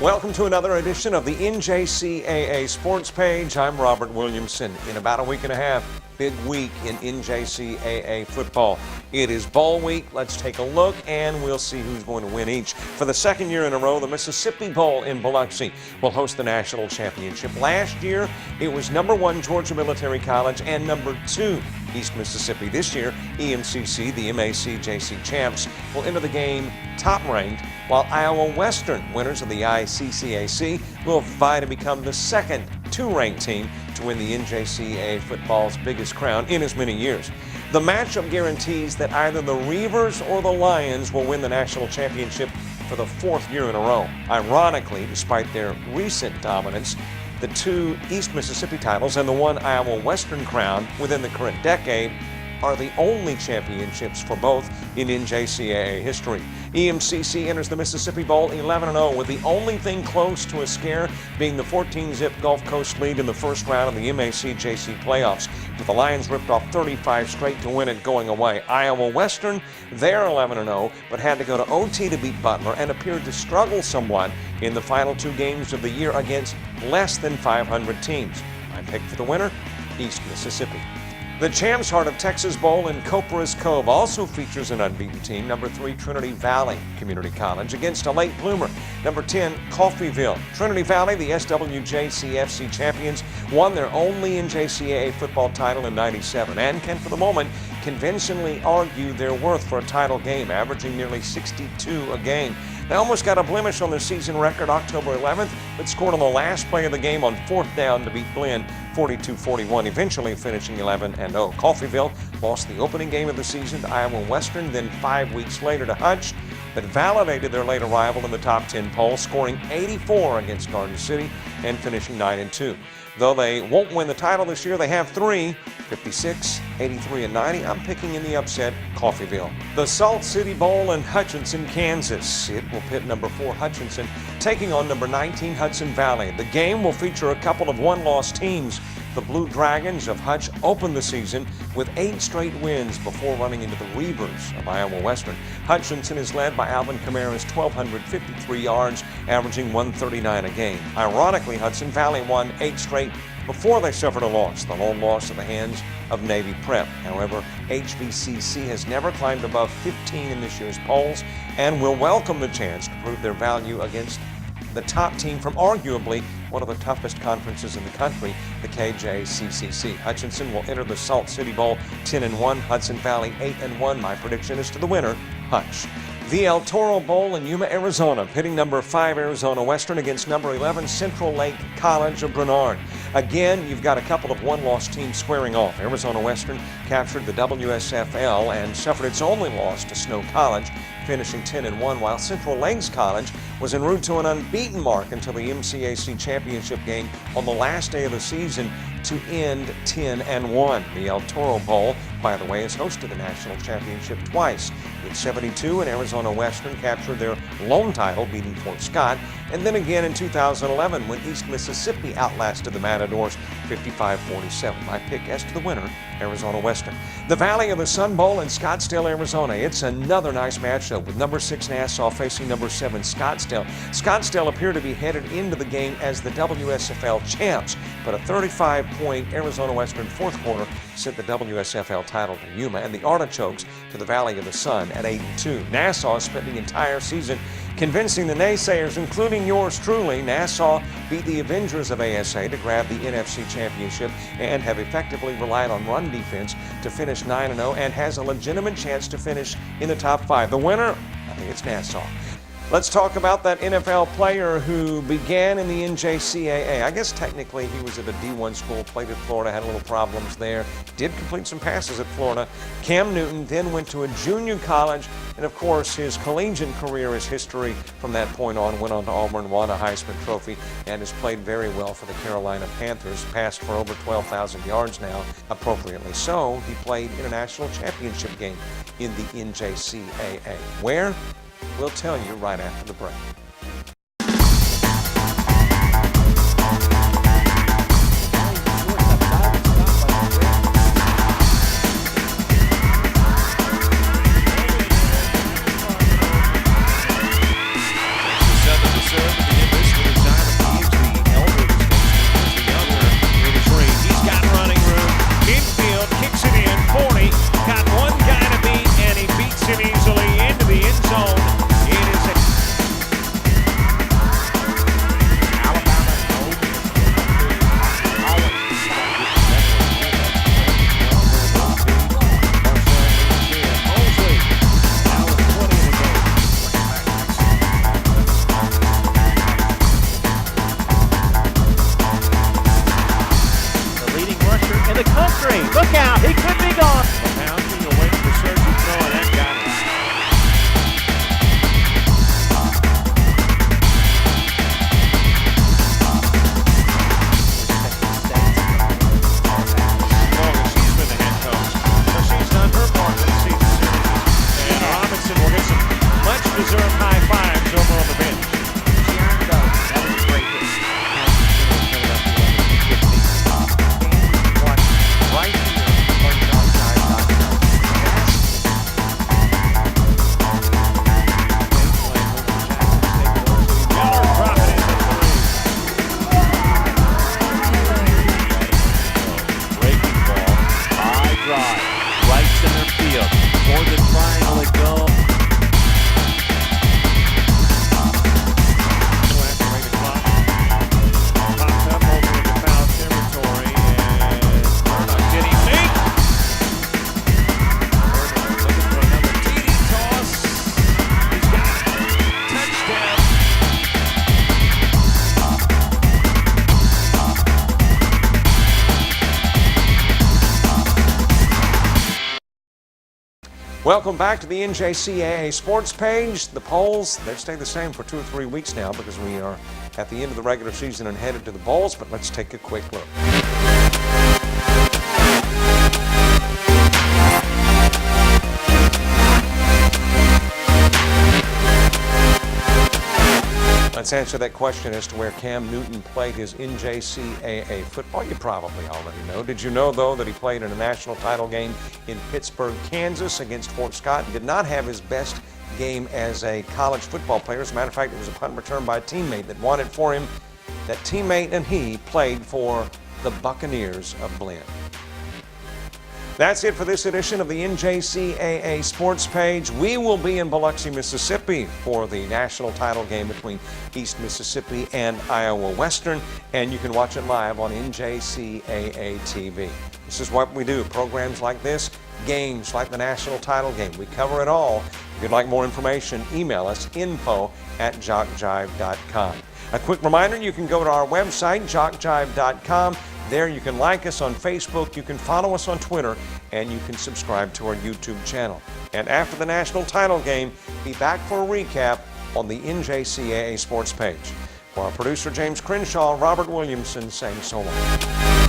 Welcome to another edition of the NJCAA Sports Page. I'm Robert Williamson. In about a week and a half, big week in NJCAA football. It is Bowl Week. Let's take a look, and we'll see who's going to win each. For the second year in a row, the Mississippi Bowl in Biloxi will host the national championship. Last year, it was number 1 Georgia Military College and number 2 East Mississippi. This year, EMCC, the MAC-JC champs, will enter the game top-ranked, while Iowa Western, winners of the ICCAC, will vie to become the second 2-ranked team to win the NJCAA football's biggest crown in as many years. The matchup guarantees that either the Reavers or the Lions will win the national championship for the 4th year in a row. Ironically, despite their recent dominance, the 2 East Mississippi titles and the 1 Iowa Western crown within the current decade are the only championships for both in NJCAA history. EMCC enters the Mississippi Bowl 11-0, with the only thing close to a scare being the 14-zip Gulf Coast lead in the first round of the MAC-JC playoffs. But the Lions ripped off 35 straight to win it going away. Iowa Western, they're 11-0, but had to go to OT to beat Butler and appeared to struggle somewhat in the final 2 games of the year against less than 500 teams. My pick for the winner, East Mississippi. The Champs Heart of Texas Bowl in Copperas Cove also features an unbeaten team, number 3 Trinity Valley Community College against a late bloomer, number 10 Coffeyville. Trinity Valley, the SWJCFC champions, won their only NJCAA football title in '97 and can, for the moment, convincingly argue their worth for a title game, averaging nearly 62 a game. They almost got a blemish on their season record October 11th, but scored on the last play of the game on 4th down to beat Glenn 42-41, eventually finishing 11-0. Coffeyville lost the opening game of the season to Iowa Western, then 5 weeks later to Hutch, but validated their late arrival in the top 10 poll, scoring 84 against Garden City and finishing 9-2. Though they won't win the title this year, they have 3, 56, 83, and 90. I'm picking in the upset, Coffeyville. The Salt City Bowl in Hutchinson, Kansas. It will pit number 4 Hutchinson taking on number 19 Hudson Valley. The game will feature a couple of one-loss teams. The Blue Dragons of Hutch opened the season with 8 straight wins before running into the Reavers of Iowa Western. Hutchinson is led by Alvin Kamara's 1,253 yards, averaging 139 a game. Ironically, Hudson Valley won 8 straight before they suffered a loss, the lone loss at the hands of Navy Prep. However, HVCC has never climbed above 15 in this year's polls and will welcome the chance to prove their value against the top team from arguably one of the toughest conferences in the country, the KJCCC. Hutchinson will enter the Salt City Bowl 10-1, Hudson Valley 8-1. My prediction is to the winner, Hutch. The El Toro Bowl in Yuma, Arizona, pitting number 5 Arizona Western against number 11 Central Lake College of Bernard. Again, you've got a couple of one-loss teams squaring off. Arizona Western captured the WSFL and suffered its only loss to Snow College, finishing 10-1, while Central Lakes College was en route to an unbeaten mark until the MCAC championship game on the last day of the season to end 10-1. The El Toro Bowl, by the way, has hosted the national championship twice. In '72, and Arizona Western captured their lone title, beating Fort Scott, and then again in 2011 when East Mississippi outlasted the Matadors 55-47. My pick as to the winner, Arizona Western. The Valley of the Sun Bowl in Scottsdale, Arizona. It's another nice matchup with number 6 Nassau facing number 7 Scottsdale. Scottsdale appear to be headed into the game as the WSFL champs, but a 35-point Arizona Western fourth quarter sent the WSFL title to Yuma and the Artichokes to the Valley of the Sun at 8-2. Nassau spent the entire season convincing the naysayers, including yours truly. Nassau beat the Avengers of ASA to grab the NFC Championship and have effectively relied on run defense to finish 9-0 and has a legitimate chance to finish in the top 5. The winner, I think it's Nassau. Let's talk about that NFL player who began in the NJCAA. I guess technically he was at a D1 school, played at Florida, had a little problems there, did complete some passes at Florida. Cam Newton then went to a junior college, and of course his collegiate career is history from that point on. Went on to Auburn, won a Heisman Trophy, and has played very well for the Carolina Panthers. Passed for over 12,000 yards now, appropriately so. He played in a national championship game in the NJCAA. Where? We'll tell you right after the break. Seven to serve to begin this Welcome back to the NJCAA sports page. The polls, they've stayed the same for 2 or 3 weeks now because we are at the end of the regular season and headed to the bowls, but let's take a quick look. Let's answer that question as to where Cam Newton played his NJCAA football. You probably already know. Did you know, though, that he played in a national title game in Pittsburgh, Kansas against Fort Scott and did not have his best game as a college football player? As a matter of fact, it was a punt return by a teammate that won it for him. That teammate and he played for the Buccaneers of Blinn. That's it for this edition of the NJCAA Sports Page. We will be in Biloxi, Mississippi for the national title game between East Mississippi and Iowa Western, and you can watch it live on NJCAA TV. This is what we do, programs like this, games like the national title game. We cover it all. If you'd like more information, email us, info@jockjive.com. A quick reminder, you can go to our website, jockjive.com. There you can like us on Facebook, you can follow us on Twitter, and you can subscribe to our YouTube channel. And after the national title game, be back for a recap on the NJCAA Sports Page. For our producer, James Crenshaw, Robert Williamson saying so long.